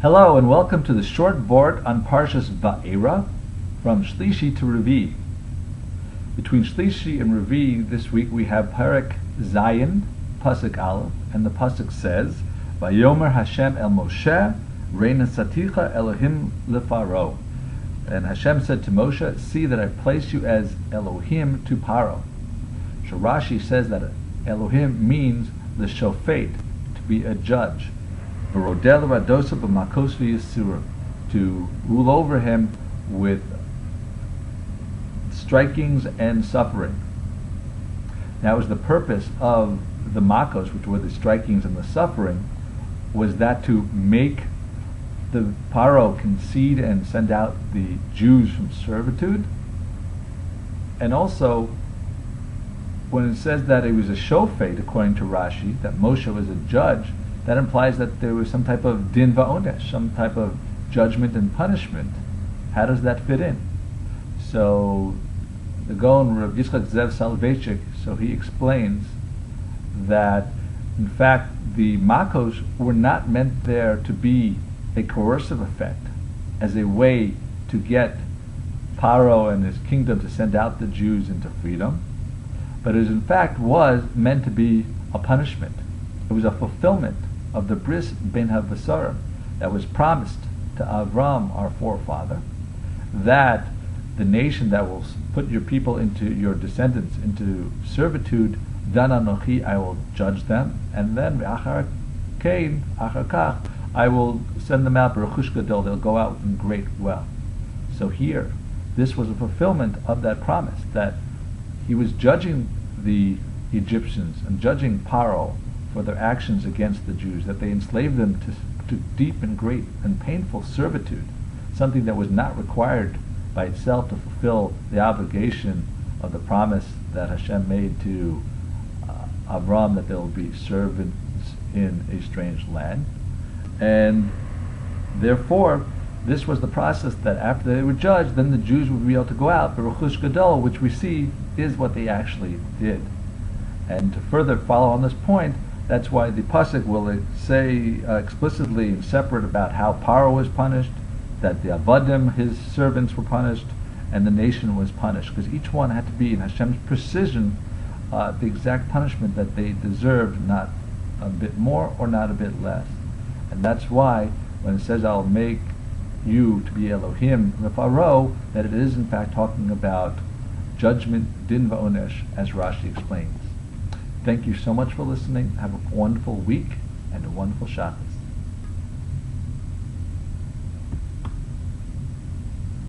Hello and welcome to the short Vort on Parshas Va'era from Shlishi to Revii. Between Shlishi and Revii this week we have Perek Zayin, Pasuk Aleph, and the Pasuk says, Vayomer Hashem el Moshe, Reina Saticha Elohim lefaro. And Hashem said to Moshe, see that I place you as Elohim to Paro. So Rashi says that Elohim means the shofet, to be a judge. Makkos to rule over him with strikings and suffering. That was the purpose of the makkos, which were the strikings and the suffering, was that to make the Paro concede and send out the Jews from servitude. And also, when it says that it was a shofet, according to Rashi, that Moshe was a judge, that implies that there was some type of din va'onesh, some type of judgment and punishment. How does that fit in? So the Gaon Rav Yitzchak Zev Soleveichik, so he explains that in fact the makkos were not meant there to be a coercive effect, as a way to get Paro and his kingdom to send out the Jews into freedom, but it in fact was meant to be a punishment. It was a fulfillment of the bris ben havasarim that was promised to Avram, our forefather, that the nation that will put your people into your descendants into servitude, dan anochi, I will judge them, and then achar kach, I will send them out b'rechush gadol, they'll go out in great wealth. So here, this was a fulfillment of that promise, that he was judging the Egyptians and judging Paro for their actions against the Jews, that they enslaved them to deep and great and painful servitude, something that was not required by itself to fulfill the obligation of the promise that Hashem made to Avram, that there will be servants in a strange land. And therefore, this was the process that after they were judged, then the Jews would be able to go out, b'rechush gadol, which we see is what they actually did. And to further follow on this point, that's why the pasuk will say explicitly and separate about how Paro was punished, that the Avadim, his servants, were punished, and the nation was punished, because each one had to be in Hashem's precision the exact punishment that they deserved, not a bit more or not a bit less. And that's why when it says, I'll make you to be Elohim lefaro, that it is in fact talking about judgment, din va'onesh, as Rashi explains. Thank you so much for listening. Have a wonderful week and a wonderful Shabbos.